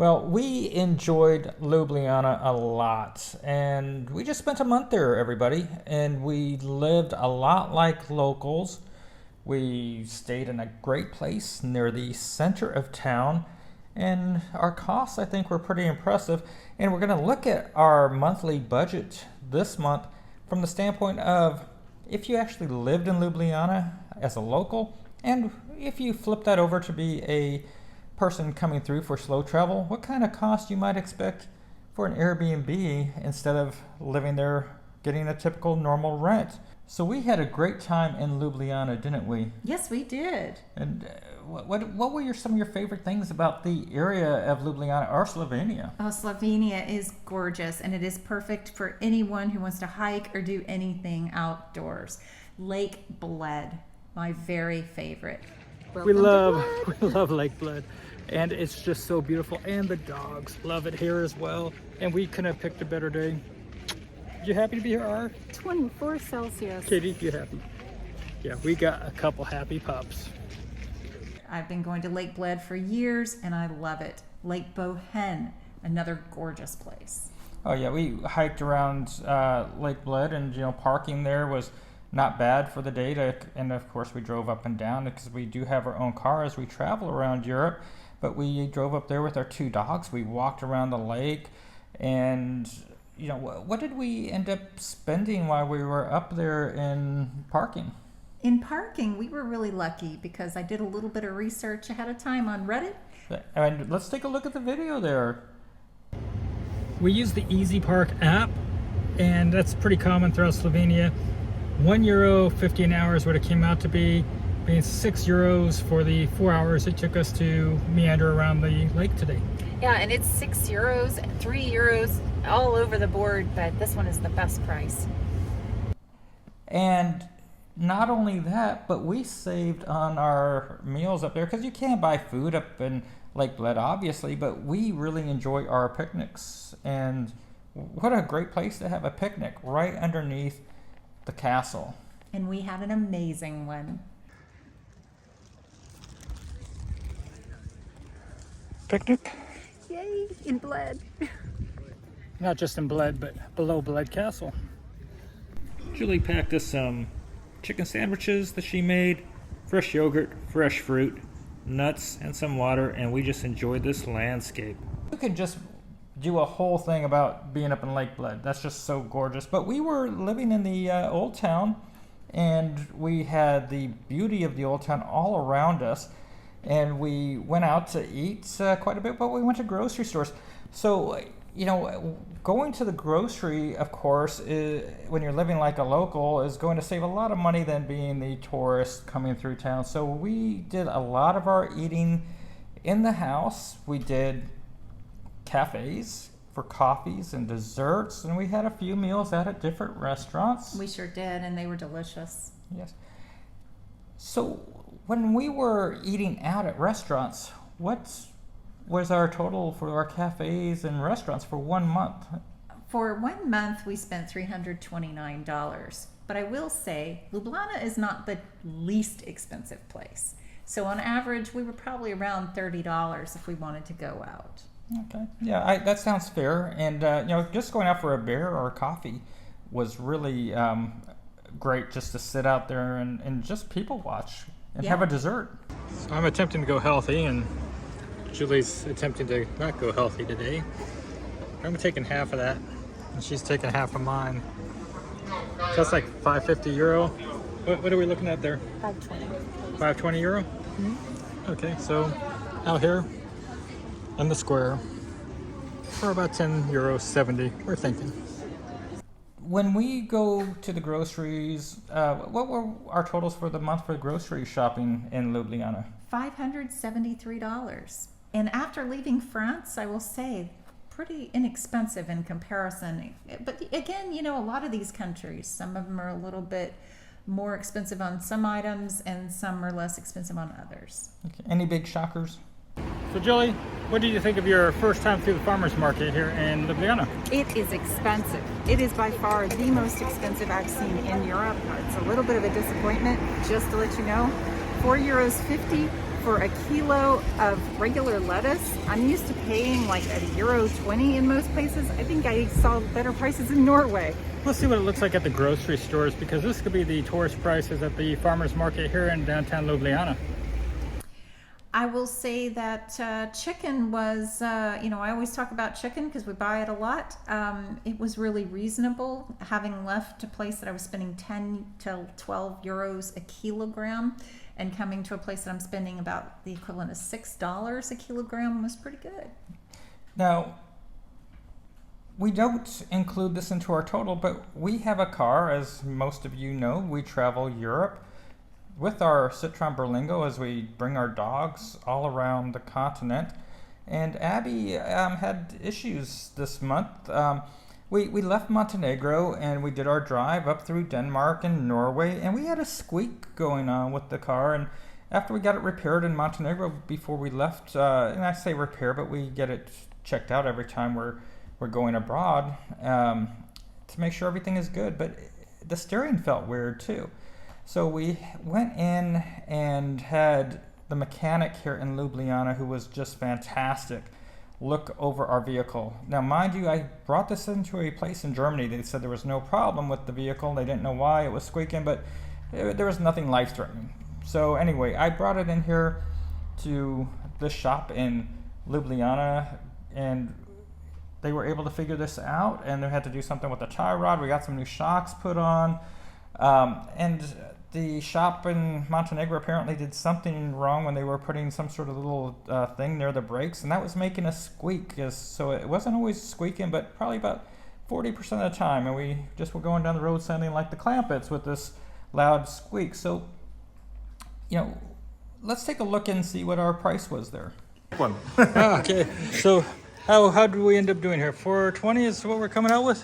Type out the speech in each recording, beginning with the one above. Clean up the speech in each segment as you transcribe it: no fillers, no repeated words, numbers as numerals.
Well, we enjoyed Ljubljana a lot, and we just spent a month there, everybody, and we lived a lot like locals. We stayed in a great place near the center of town, and our costs, I think, were pretty impressive. And we're going to look at our monthly budget this month from the standpoint of if you actually lived in Ljubljana as a local, and if you flip that over to be a person coming through for slow travel, what kind of cost you might expect for an Airbnb instead of living there getting a typical normal rent. So we had a great time in Ljubljana, didn't we? Yes, we did. And what were some of your favorite things about the area of Ljubljana or Slovenia? Oh, Slovenia is gorgeous, and it is perfect for anyone who wants to hike or do anything outdoors. Lake Bled, my very favorite. We love Lake Bled, and it's just so beautiful, and the dogs love it here as well, and we couldn't have picked a better day. You happy to be here, R? 24 Celsius. Katie, you happy? Yeah, we got a couple happy pups. I've been going to Lake Bled for years, and I love it. Lake Bohen, another gorgeous place. Oh yeah, we hiked around Lake Bled, and parking there was not bad for the day. And of course, we drove up and down because we do have our own car as we travel around Europe. But we drove up there with our two dogs. We walked around the lake, and what did we end up spending while we were up there in parking? In parking, we were really lucky because I did a little bit of research ahead of time on Reddit. And let's take a look at the video there. We use the Easy Park app, and that's pretty common throughout Slovenia. €1.50 an hour is what it came out to be, being €6 for the 4 hours it took us to meander around the lake today. Yeah, and it's €6 and €3 all over the board, but this one is the best price. And not only that, but we saved on our meals up there because you can't buy food up in Lake Bled, obviously, but we really enjoy our picnics. And what a great place to have a picnic right underneath the castle. And we had an amazing one. Picnic? Yay, in Bled. Not just in Bled, but below Bled Castle. Julie packed us some chicken sandwiches that she made, fresh yogurt, fresh fruit, nuts, and some water, and we just enjoyed this landscape. We could just do a whole thing about being up in Lake Bled. That's just so gorgeous. But we were living in the old town, and we had the beauty of the old town all around us. And we went out to eat quite a bit, but we went to grocery stores. So, going to the grocery, of course, when you're living like a local, is going to save a lot of money than being the tourist coming through town. So we did a lot of our eating in the house. We did cafes for coffees and desserts, and we had a few meals out at different restaurants. We sure did, and they were delicious. Yes. So when we were eating out at restaurants, what was our total for our cafes and restaurants for 1 month? For 1 month, we spent $329. But I will say, Ljubljana is not the least expensive place. So on average, we were probably around $30 if we wanted to go out. Okay. Yeah, that sounds fair. And, just going out for a beer or a coffee was really great, just to sit out there and just people watch and have a dessert. So I'm attempting to go healthy, and Julie's attempting to not go healthy today. I'm taking half of that, and she's taking half of mine. So that's like €5.50. What are we looking at there? €5.20. €5.20? Mm-hmm. Okay, so out here in the square for about €10.70, we're thinking. When we go to the groceries, what were our totals for the month for grocery shopping in Ljubljana? $573. And after leaving France, I will say, pretty inexpensive in comparison. But again, a lot of these countries, some of them are a little bit more expensive on some items and some are less expensive on others. Okay. Any big shockers? So Julie, what did you think of your first time through the farmer's market here in Ljubljana? It is expensive. It is by far the most expensive I've seen in Europe. It's a little bit of a disappointment, just to let you know. €4.50 for a kilo of regular lettuce. I'm used to paying like €1.20 in most places. I think I saw better prices in Norway. Let's see what it looks like at the grocery stores, because this could be the tourist prices at the farmers market here in downtown Ljubljana. I will say that chicken was, I always talk about chicken because we buy it a lot. It was really reasonable, having left a place that I was spending 10 to 12 euros a kilogram and coming to a place that I'm spending about the equivalent of $6 a kilogram was pretty good. Now, we don't include this into our total, but we have a car, as most of you know. We travel Europe with our Citroen Berlingo as we bring our dogs all around the continent. And Abby had issues this month. We left Montenegro and we did our drive up through Denmark and Norway, and we had a squeak going on with the car. And after we got it repaired in Montenegro before we left, and I say repair, but we get it checked out every time we're going abroad to make sure everything is good. But the steering felt weird too. So we went in and had the mechanic here in Ljubljana, who was just fantastic, look over our vehicle. Now, mind you, I brought this into a place in Germany. They said there was no problem with the vehicle. They didn't know why it was squeaking, but there was nothing life-threatening. So anyway, I brought it in here to this shop in Ljubljana, and they were able to figure this out, and they had to do something with the tie rod. We got some new shocks put on. And the shop in Montenegro apparently did something wrong when they were putting some sort of little thing near the brakes, and that was making a squeak. So it wasn't always squeaking, but probably about 40% of the time. And we just were going down the road sounding like the Clampets with this loud squeak. So, let's take a look and see what our price was there. Okay, so how did we end up doing here? 420 is what we're coming out with?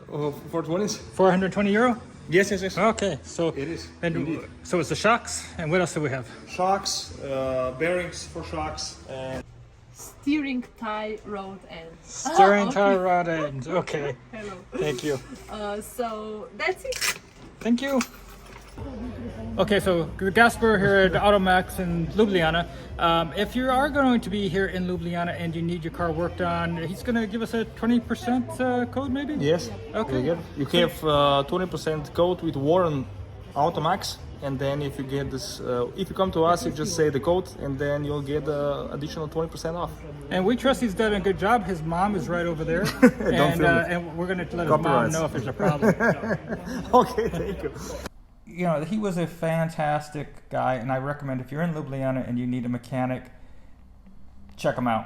420? 420 euro? Yes. Okay, so It is. And Indeed. so it's the shocks, and what else do we have? Shocks, bearings for shocks, and Steering tie rod ends. Steering okay. tie rod ends. Okay, Hello. thank you. So that's it. Thank you. Okay, so Gasper here at Automax in Ljubljana. If you are going to be here in Ljubljana and you need your car worked on, he's going to give us a 20% code maybe? yes, Okay. you have 20% code with Warren Automax, and then if you get this, if you come to us, you just say the code, and then you'll get additional 20% off. And we trust he's done a good job. His mom is right over there. And we're going to let his mom Copyrights. know if there's a problem. Okay, thank you. He was a fantastic guy, and I recommend if you're in Ljubljana and you need a mechanic, check him out.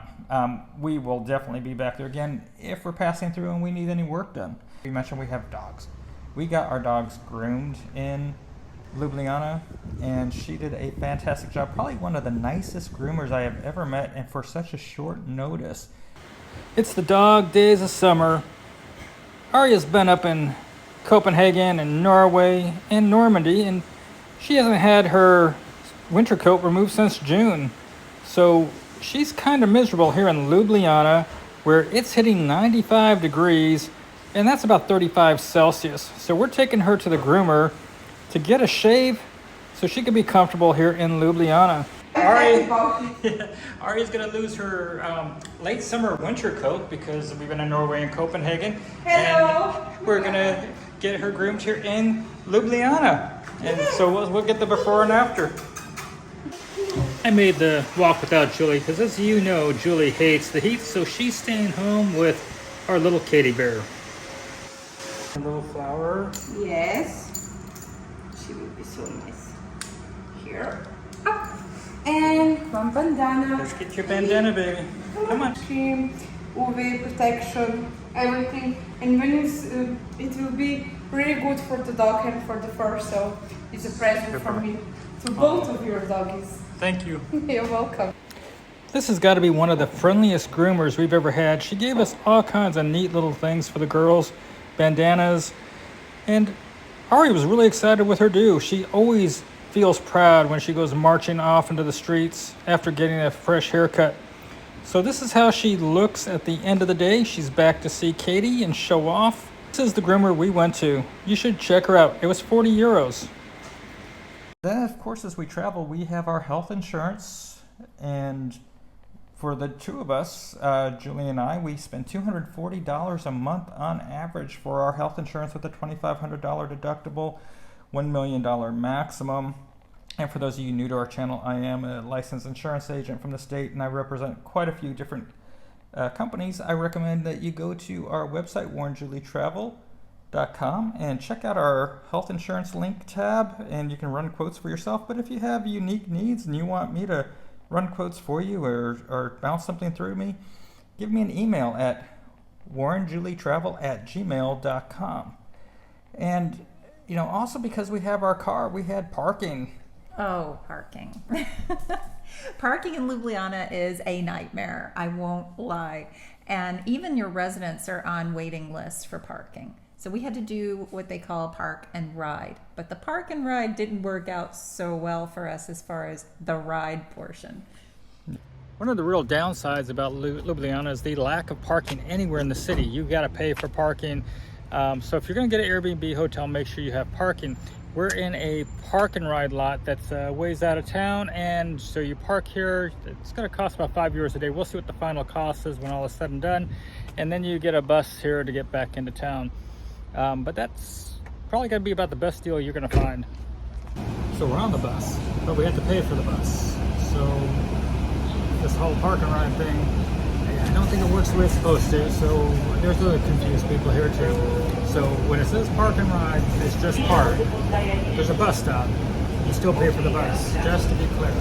We will definitely be back there again if we're passing through and we need any work done. We mentioned we have dogs. We got our dogs groomed in Ljubljana, and she did a fantastic job. Probably one of the nicest groomers I have ever met, and for such a short notice. It's the dog days of summer. Arya's been up in Copenhagen and Norway and Normandy, and she hasn't had her winter coat removed since June. So she's kind of miserable here in Ljubljana, where it's hitting 95 degrees, and that's about 35 Celsius. So we're taking her to the groomer to get a shave so she can be comfortable here in Ljubljana. Ari's going to lose her late summer winter coat because we've been in Norway and Copenhagen. Hello. And we're going to get her groomed here in Ljubljana. And so we'll get the before and after. I made the walk without Julie because, as you know, Julie hates the heat, so she's staying home with our little Katie bear. A little flower. Yes, she will be so nice. Here, up, and one bandana. Let's get your bandana, baby. Come on. Cream, UV protection, everything, and when it will be really good for the dog and for the fur. So it's a present from me to both of your doggies. Thank you. You're welcome. This has got to be one of the friendliest groomers we've ever had. She gave us all kinds of neat little things for the girls, bandanas, and Ari was really excited with her due. She always feels proud when she goes marching off into the streets after getting a fresh haircut. So this is how she looks at the end of the day. She's back to see Katie and show off. This is the groomer we went to. You should check her out. It was 40 euros. Then, of course, as we travel, we have our health insurance, and for the two of us, Julie and I, we spend $240 a month on average for our health insurance with a $2,500 deductible, $1 million maximum. And for those of you new to our channel, I am a licensed insurance agent from the state, and I represent quite a few different companies. I recommend that you go to our website, WJn&x.com, and check out our health insurance link tab, and you can run quotes for yourself. But if you have unique needs and you want me to run quotes for you or bounce something through me, give me an email at warrenjulietravel@gmail.com. And also because we have our car, we had parking. Oh, parking. Parking in Ljubljana is a nightmare, I won't lie. And even your residents are on waiting lists for parking. So we had to do what they call park and ride. But the park and ride didn't work out so well for us as far as the ride portion. One of the real downsides about Ljubljana is the lack of parking anywhere in the city. You've got to pay for parking. So if you're going to get an Airbnb hotel, make sure you have parking. We're in a park and ride lot that's ways out of town, and so you park here. It's going to cost about €5 a day. We'll see what the final cost is when all is said and done, and then you get a bus here to get back into town. But that's probably going to be about the best deal you're going to find. So we're on the bus, but we have to pay for the bus. So this whole park and ride thing, I don't think it works the way it's supposed to. So there's other confused people here too. So when it says park and ride, it's just park. There's a bus stop. You still pay for the bus, just to be clear.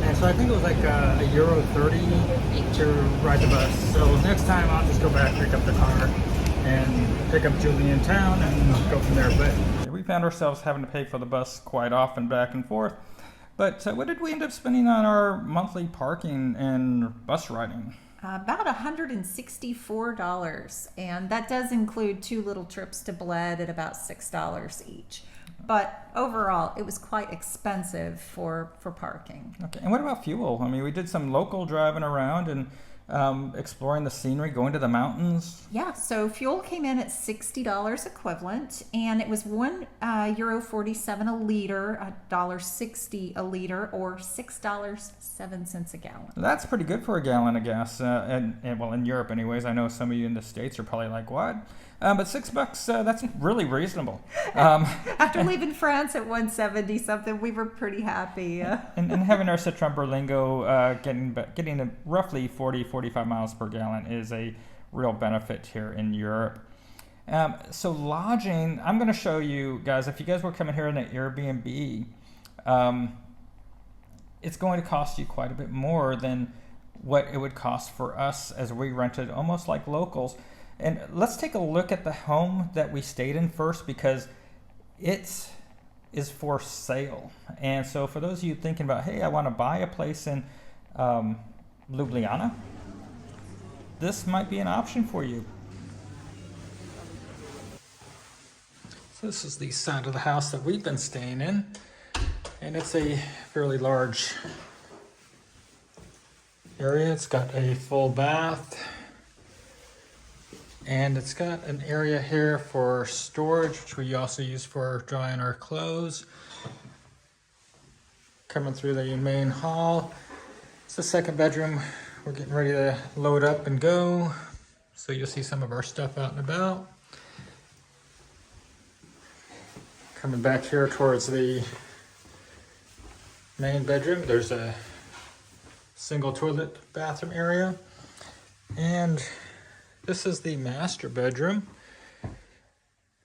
And so I think it was like €30 to ride the bus. So next time I'll just go back, pick up the car, and pick up Julie in town and go from there. But we found ourselves having to pay for the bus quite often, back and forth. But what did we end up spending on our monthly parking and bus riding? About $164, and that does include 2 little trips to Bled at about $6 each. But overall, it was quite expensive for parking. Okay, and what about fuel? I mean, we did some local driving around and exploring the scenery, going to the mountains. Yeah, so fuel came in at $60 equivalent, and it was €1.47 a liter, $1.60 a liter, or $6.07 a gallon. That's pretty good for a gallon of gas, and well, in Europe anyways. I know some of you in the States are probably like, what? But $6, that's really reasonable. After leaving France at 170 something, we were pretty happy. And having our Citroen Berlingo getting a roughly 40-45 miles per gallon is a real benefit here in Europe. So lodging, I'm going to show you guys, if you guys were coming here in an Airbnb, it's going to cost you quite a bit more than what it would cost for us as we rented almost like locals. And let's take a look at the home that we stayed in first, because it is for sale. And so for those of you thinking about, hey, I want to buy a place in Ljubljana, this might be an option for you. So this is the side of the house that we've been staying in, and it's a fairly large area. It's got a full bath, and it's got an area here for storage, which we also use for drying our clothes. Coming through the main hall, it's the second bedroom. We're getting ready to load up and go. So you'll see some of our stuff out and about. Coming back here towards the main bedroom, there's a single toilet bathroom area. And this is the master bedroom,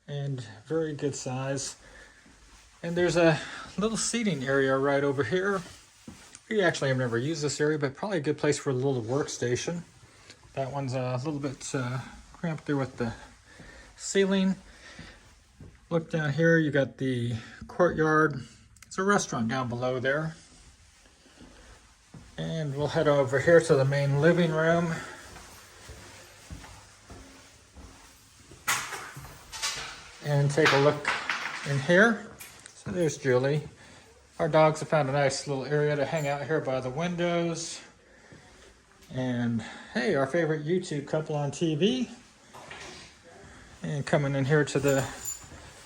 and very good size. And there's a little seating area right over here. We actually have never used this area, but probably a good place for a little workstation. That one's a little bit cramped there with the ceiling. Look down here, you got the courtyard. It's a restaurant down below there. And we'll head over here to the main living room. And take a look in here. So there's Julie. Our dogs have found a nice little area to hang out here by the windows. And hey, our favorite YouTube couple on TV. And coming in here to the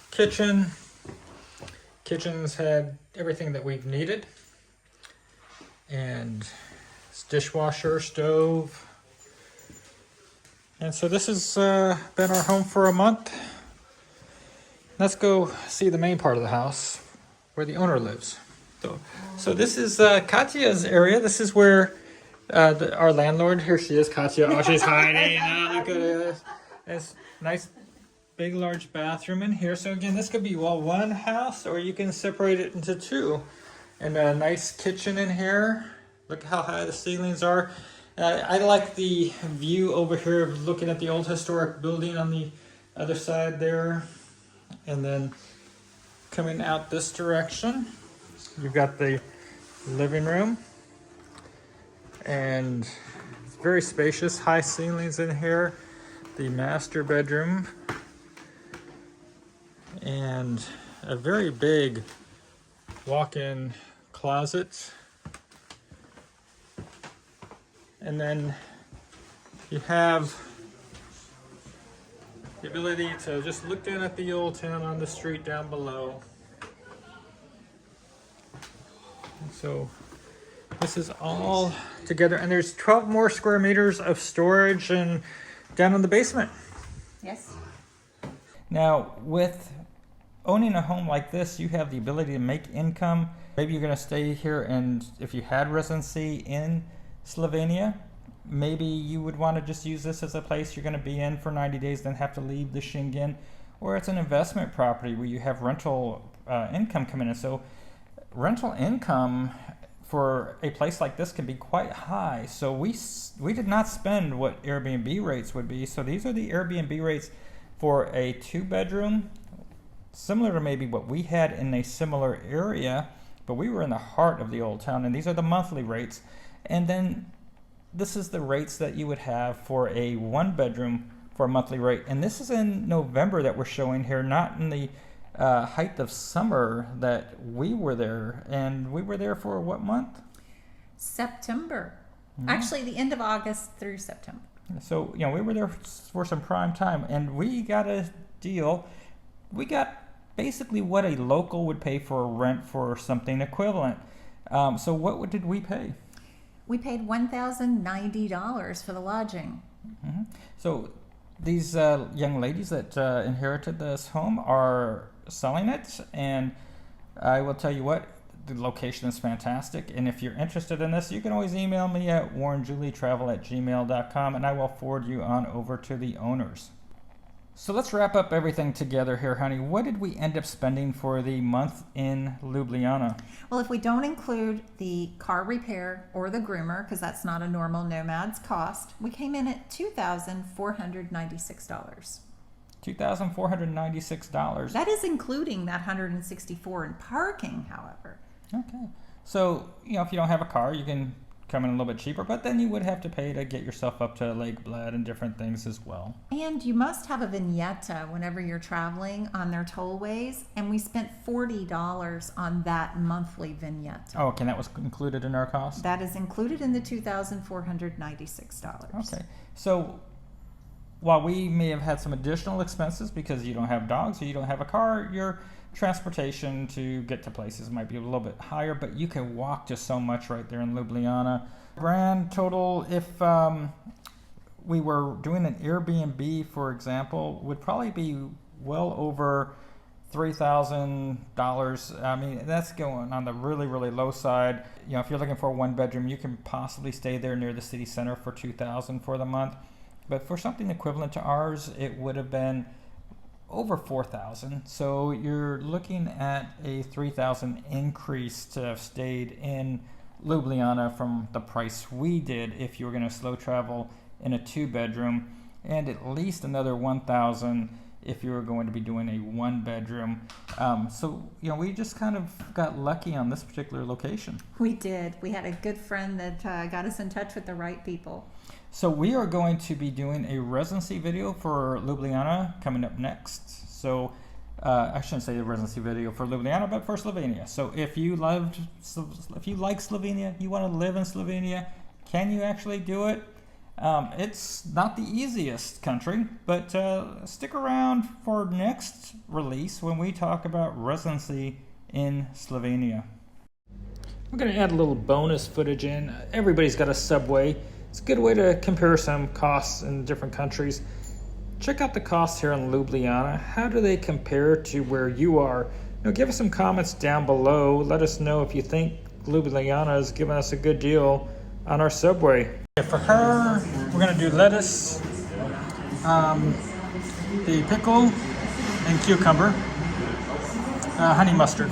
kitchen. Kitchen's had everything that we've needed. And it's dishwasher, stove. And so this has been our home for a month. Let's go see the main part of the house where the owner lives. So this is Katya's area. This is where our landlord, here she is, Katya. Oh, she's hiding. Oh, look at this. It's nice, big, large bathroom in here. So again, this could be all one house, or you can separate it into two. And a nice kitchen in here. Look how high the ceilings are. I like the view over here of looking at the old historic building on the other side there. And then coming out this direction, you've got the living room. And it's very spacious, high ceilings in here. The master bedroom. And a very big walk-in closet. And then you have the ability to just look down at the old town on the street down below. And so this is all together, and there's 12 more square meters of storage and down in the basement. Yes. Now, with owning a home like this, you have the ability to make income. Maybe you're going to stay here, and if you had residency in Slovenia, maybe you would want to just use this as a place you're going to be in for 90 days, then have to leave the Schengen. Or it's an investment property where you have rental income coming in. So rental income for a place like this can be quite high. So we did not spend what Airbnb rates would be. So these are the Airbnb rates for a 2-bedroom, similar to maybe what we had in a similar area, but we were in the heart of the old town, and these are the monthly rates. And then this is the rates that you would have for a 1-bedroom for a monthly rate. And this is in November that we're showing here, not in the height of summer that we were there. And we were there for what month? September. Actually, the end of August through September. So, you know, we were there for some prime time, and we got a deal. We got basically what a local would pay for a rent for something equivalent. So what did we pay? We paid $1,090 for the lodging. Mm-hmm. So these young ladies that inherited this home are selling it, and I will tell you what, the location is fantastic. And if you're interested in this, you can always email me at warrenjulietravel@gmail.com, and I will forward you on over to the owners. So let's wrap up everything together here, honey. What did we end up spending for the month in Ljubljana? Well, if we don't include the car repair or the groomer, because that's not a normal Nomad's cost, we came in at $2,496. $2,496. That is including that $164 in parking, however. Okay. So, you know, if you don't have a car, you can come in a little bit cheaper, but then you would have to pay to get yourself up to Lake Bled and different things as well. And you must have a vignette whenever you're traveling on their tollways, and we spent $40 on that monthly vignette. Oh, okay, that was included in our cost? That is included in the $2,496. Okay, so while we may have had some additional expenses because you don't have dogs or you don't have a car, your transportation to get to places might be a little bit higher, but you can walk to so much right there in Ljubljana. Grand total, if we were doing an Airbnb, for example, would probably be well over $3,000. I mean, that's going on the really, really low side. You know, if you're looking for a 1-bedroom, you can possibly stay there near the city center for $2,000 for the month. But for something equivalent to ours, it would have been over $4,000. So you're looking at a $3,000 increase to have stayed in Ljubljana from the price we did if you were going to slow travel in a 2-bedroom, and at least another $1,000 if you were going to be doing a 1-bedroom. So, you know, we just kind of got lucky on this particular location. We did. We had a good friend that got us in touch with the right people. So we are going to be doing a residency video for Ljubljana coming up next. So I shouldn't say a residency video for Ljubljana, but for Slovenia. So if you like Slovenia, you want to live in Slovenia, can you actually do it? It's not the easiest country, but stick around for next release when we talk about residency in Slovenia. I'm going to add a little bonus footage in. Everybody's got a subway. It's a good way to compare some costs in different countries. Check out the costs here in Ljubljana. How do they compare to where you are? Give us some comments down below. Let us know if you think Ljubljana is giving us a good deal on our subway. For her, we're going to do lettuce, the pickle, and cucumber, honey mustard.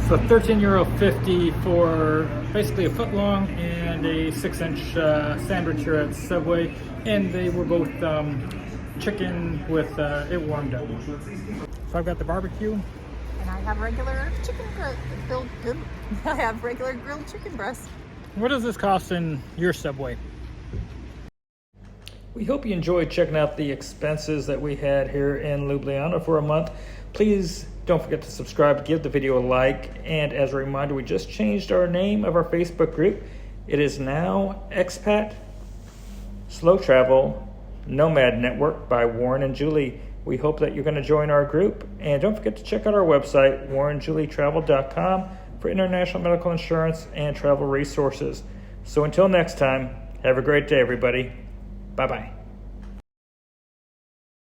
So €13.50 for basically a foot long and a 6-inch sandwich here at Subway. And they were both chicken with it warmed up. So I've got the barbecue. And I have regular chicken I have regular grilled chicken breast. What does this cost in your Subway? We hope you enjoyed checking out the expenses that we had here in Ljubljana for a month. Please don't forget to subscribe, give the video a like, and as a reminder, we just changed our name of our Facebook group. It is now Expat, Slow Travel, Nomad Network by Warren and Julie. We hope that you're going to join our group, and don't forget to check out our website, warrenjulietravel.com, for international medical insurance and travel resources. So until next time, have a great day, everybody. Bye-bye.